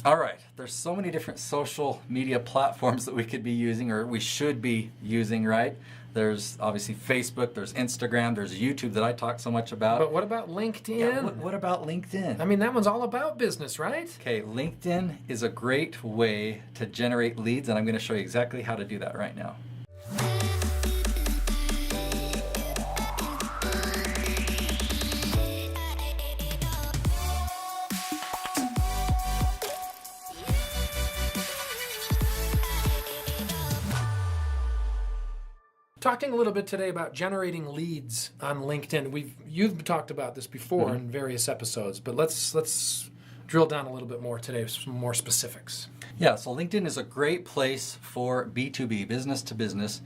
All right, there's so many different social media platforms that we could be using, or we should be using, right? There's obviously Facebook, there's Instagram, there's YouTube that I talk so much about. But what about LinkedIn? Yeah, what about LinkedIn? I mean, that one's all about business, right? Okay, LinkedIn is a great way to generate leads, and I'm going to show you exactly how to do that right now. Talking a little bit today about generating leads on LinkedIn. You've talked about this before in various episodes, but let's drill down a little bit more today with some more specifics. Yeah, so LinkedIn is a great place for B2B, business to business.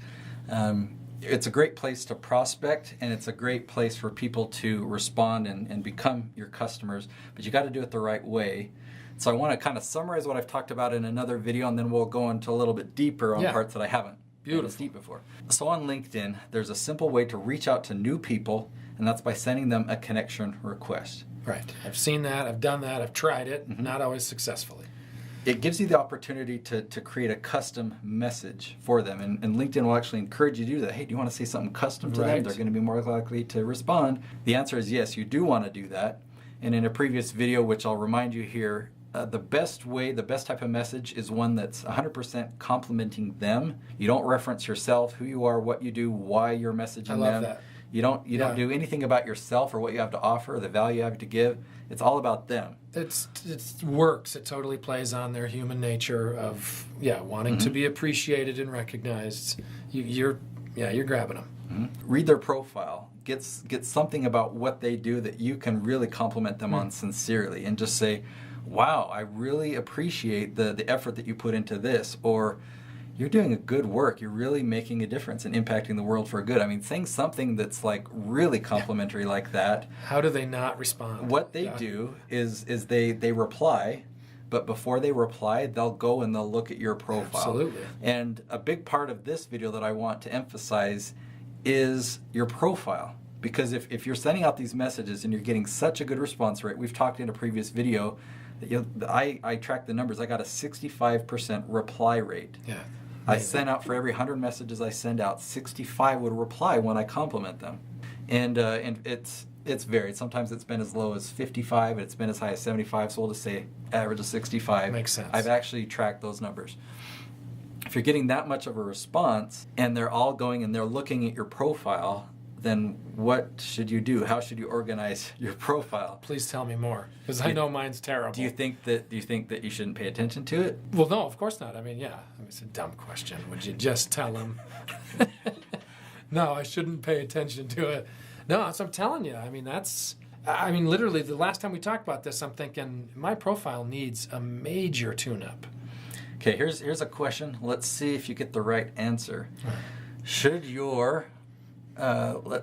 It's a great place to prospect, and it's a great place for people to respond and become your customers, but you got to do it the right way. So I want to kind of summarize what I've talked about in another video, and then we'll go into a little bit deeper on parts that I haven't. Beautiful. Deep before. So on LinkedIn, there's a simple way to reach out to new people, and that's by sending them a connection request. Right. I've seen that. I've done that. I've tried it. Not always successfully. It gives you the opportunity to create a custom message for them, and LinkedIn will actually encourage you to do that. Hey, do you want to say something custom to them? They're going to be more likely to respond. The answer is yes, you do want to do that. And in a previous video, which I'll remind you here, the best type of message is one that's 100% complimenting them. You don't reference yourself, who you are, what you do, why you're messaging them. I love that. You don't do anything about yourself or what you have to offer, or the value you have to give. It's all about them. It works. It totally plays on their human nature of wanting to be appreciated and recognized. You're grabbing them. Read their profile. Get something about what they do that you can really compliment them on sincerely, and just say, wow, I really appreciate the effort that you put into this, or you're doing a good work. You're really making a difference and impacting the world for good. I mean, saying something that's like really complimentary like that. How do they not respond? What they do is they reply, but before they reply, they'll go and they'll look at your profile. Absolutely. And a big part of this video that I want to emphasize is your profile. Because if you're sending out these messages and you're getting such a good response rate, we've talked in a previous video, I tracked the numbers. I got a 65% reply rate. Yeah. I sent out, for every 100 messages I send out, 65 would reply when I compliment them. And it's varied. Sometimes it's been as low as 55, and it's been as high as 75, so we'll just say average of 65. Makes sense. I've actually tracked those numbers. If you're getting that much of a response, and they're all going and they're looking at your profile, then what should you do? How should you organize your profile? Please tell me more, because I know mine's terrible. Do you think that you shouldn't pay attention to it? Well, no, of course not. I mean, it's a dumb question. Would you just tell them? No, I shouldn't pay attention to it. No, so I'm telling you. I mean, literally, the last time we talked about this, I'm thinking my profile needs a major tune-up. Okay, here's a question. Let's see if you get the right answer. Should your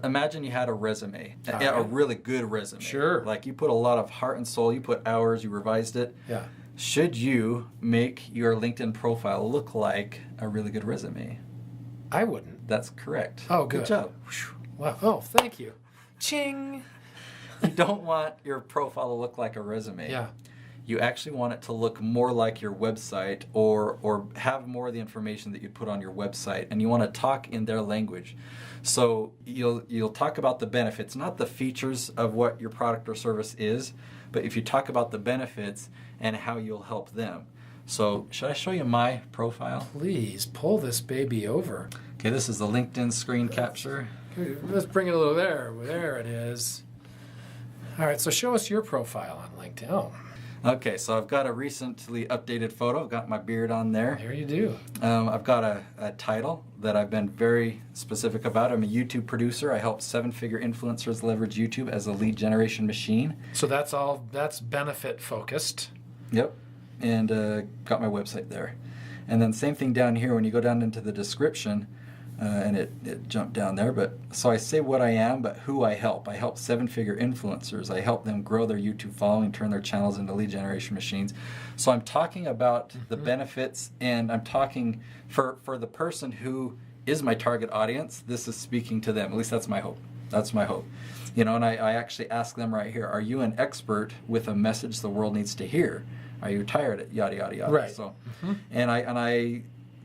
imagine you had a resume, a really good resume. Sure. Like you put a lot of heart and soul, you put hours, you revised it. Yeah. Should you make your LinkedIn profile look like a really good resume? I wouldn't. That's correct. Oh, good. Good job. Wow. Oh, thank you. Ching. You don't want your profile to look like a resume. Yeah. You actually want it to look more like your website, or have more of the information that you put on your website, and you want to talk in their language. So you'll talk about the benefits, not the features of what your product or service is, but if you talk about the benefits and how you'll help them. So should I show you my profile? Please pull this baby over. Okay, this is the LinkedIn screen capture. Let's bring it a little there. There it is. All right, so show us your profile on LinkedIn. Oh. Okay, so I've got a recently updated photo. I've got my beard on there. There you do. I've got a title that I've been very specific about. I'm a YouTube producer. I help 7-figure influencers leverage YouTube as a lead generation machine. So that's benefit focused. Yep. And got my website there. And then same thing down here when you go down into the description, and it jumped down there. But so I say what I am, but who I help. I help 7-figure influencers. I help them grow their YouTube following, turn their channels into lead generation machines. So I'm talking about the benefits, and I'm talking for the person who is my target audience. This is speaking to them. At least that's my hope. That's my hope. You know, and I actually ask them right here, are you an expert with a message the world needs to hear? Are you retired? Yada yada yada. Right. So, and I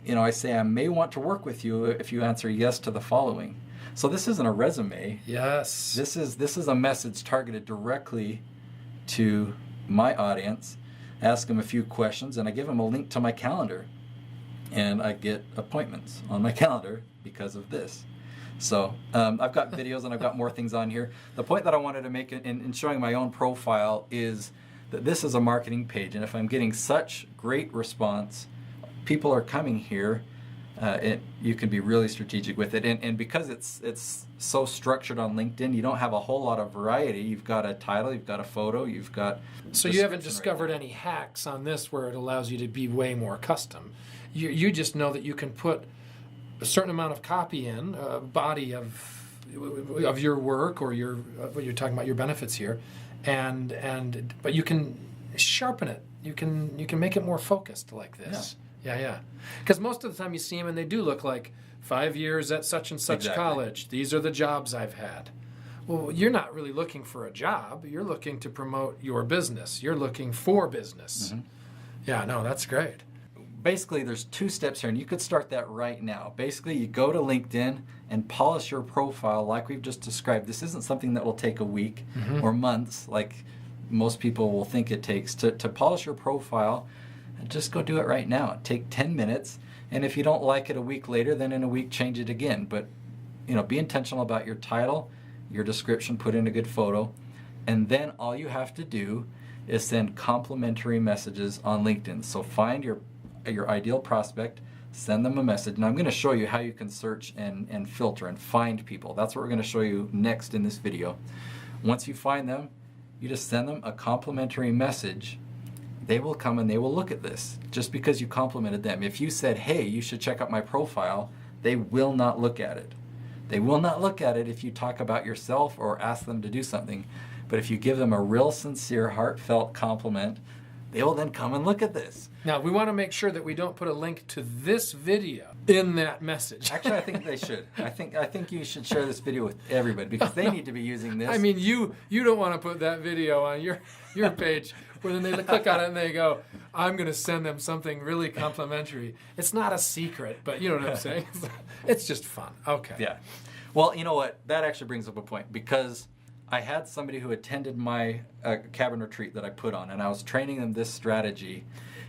I say I may want to work with you if you answer yes to the following. So this isn't a resume. Yes. This is a message targeted directly to my audience. I ask them a few questions, and I give them a link to my calendar, and I get appointments on my calendar because of this. So I've got videos and I've got more things on here. The point that I wanted to make in showing my own profile is that this is a marketing page, and if I'm getting such great response, people are coming here, you can be really strategic with it. And because it's so structured on LinkedIn, you don't have a whole lot of variety. You've got a title, you've got a photo, you've got... So you haven't discovered any hacks on this where it allows you to be way more custom. You just know that you can put a certain amount of copy in, a body of your work or what you're talking about, your benefits here, but you can sharpen it. You can make it more focused like this. Yeah. Because most of the time you see them and they do look like 5 years at such and such college. These are the jobs I've had. Well, you're not really looking for a job. You're looking to promote your business. You're looking for business. Mm-hmm. Yeah, no, that's great. Basically, there's 2 steps here, and you could start that right now. Basically, you go to LinkedIn and polish your profile like we've just described. This isn't something that will take a week or months like most people will think it takes. To polish your profile, just go do it right now. Take 10 minutes, and if you don't like it a week later, then in a week change it again. But be intentional about your title, your description, put in a good photo, and then all you have to do is send complimentary messages on LinkedIn. So find your ideal prospect, send them a message, and I'm going to show you how you can search and filter and find people. That's what we're going to show you next in this video. Once you find them, you just send them a complimentary message. They will come and they will look at this just because you complimented them. If you said, hey, you should check out my profile, they will not look at it. They will not look at it if you talk about yourself or ask them to do something. But if you give them a real sincere, heartfelt compliment, they will then come and look at this. Now, we want to make sure that we don't put a link to this video in that message. Actually, I think they should. I think you should share this video with everybody because they need to be using this. I mean, you don't want to put that video on your page where then they click on it and they go, I'm going to send them something really complimentary. It's not a secret, but you know what I'm saying? It's just fun. Okay. Yeah. Well, you know what? That actually brings up a point because I had somebody who attended my cabin retreat that I put on, and I was training them this strategy,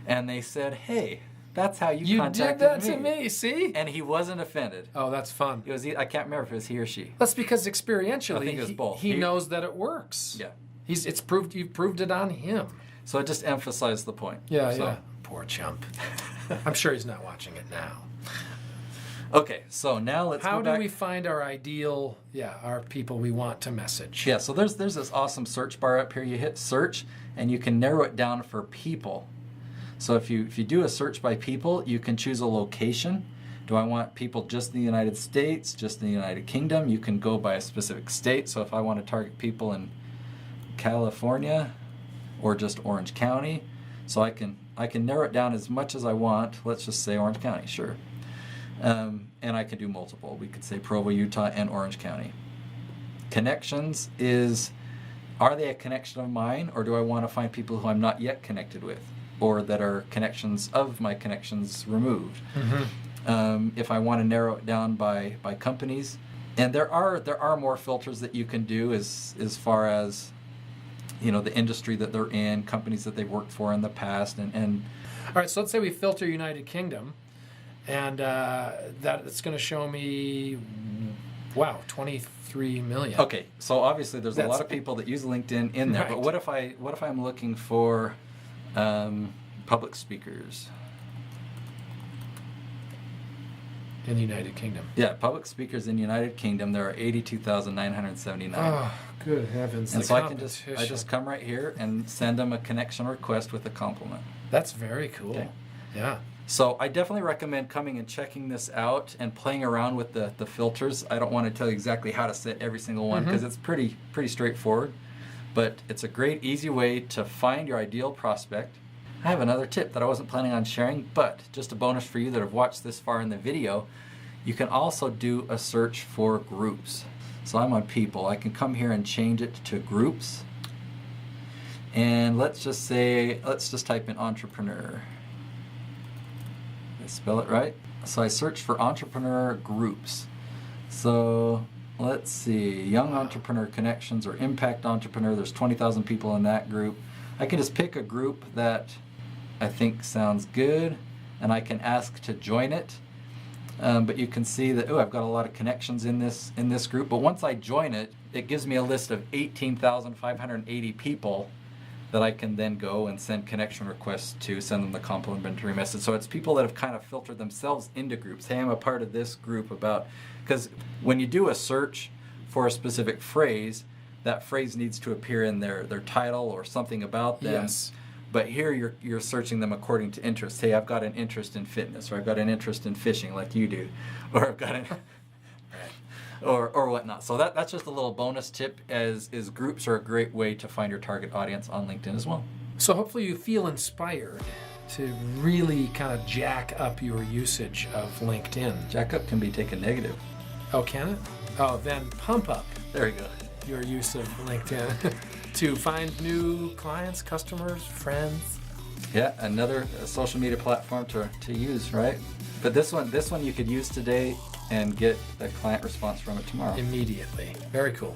and they said, hey, that's how you contacted me. You did that to me, see? And he wasn't offended. Oh, that's fun. It was. I can't remember if it was he or she. That's because experientially, I think it was both. He knows that it works. Yeah. You've proved it on him. So it just emphasized the point. Yeah. Poor chump. I'm sure he's not watching it now. Okay, so now let's How go back. do we find our ideal, our people we want to message? Yeah, so there's this awesome search bar up here. You hit search, and you can narrow it down for people. So if you do a search by people, you can choose a location. Do I want people just in the United States, just in the United Kingdom? You can go by a specific state. So if I want to target people in California or just Orange County, so I can narrow it down as much as I want. Let's just say Orange County, sure. And I can do multiple. We could say Provo, Utah, and Orange County. Connections is, are they a connection of mine, or do I want to find people who I'm not yet connected with, or that are connections of my connections removed? Mm-hmm. If I want to narrow it down by companies, and there are more filters that you can do as far as the industry that they're in, companies that they've worked for in the past, and all right. So let's say we filter United Kingdom. And that's going to show me, 23 million. Okay, so obviously there's a lot of people that use LinkedIn in there. Right. But what if I'm looking for public speakers in the United Kingdom? Yeah, public speakers in the United Kingdom. There are 82,979. Oh, good heavens! And so I just come right here and send them a connection request with a compliment. That's very cool. Okay. Yeah. So I definitely recommend coming and checking this out and playing around with the filters. I don't want to tell you exactly how to set every single one because it's pretty straightforward, but it's a great, easy way to find your ideal prospect. I have another tip that I wasn't planning on sharing, but just a bonus for you that have watched this far in the video. You can also do a search for groups. So I'm on people. I can come here and change it to groups. And let's just type in entrepreneur. Did I spell it right? So I search for entrepreneur groups. So let's see, Young Entrepreneur Connections or Impact Entrepreneur. There's 20,000 people in that group. I can just pick a group that I think sounds good, and I can ask to join it. But you can see that, I've got a lot of connections in this group. But once I join it, it gives me a list of 18,580 people that I can then go and send connection requests to, send them the complimentary message. So it's people that have kind of filtered themselves into groups. Hey, I'm a part of this group because when you do a search for a specific phrase, that phrase needs to appear in their title or something about them. Yes. But here you're searching them according to interest. Hey, I've got an interest in fitness, or I've got an interest in fishing like you do, or I've got an or whatnot. So that's just a little bonus tip, as groups are a great way to find your target audience on LinkedIn as well. So hopefully you feel inspired to really kind of jack up your usage of LinkedIn. Jack up can be taken negative. Oh, can it? Oh, then pump up. There we go. Your use of LinkedIn to find new clients, customers, friends. Yeah, another social media platform to use, right? But this one you could use today and get a client response from it tomorrow. Immediately. Very cool.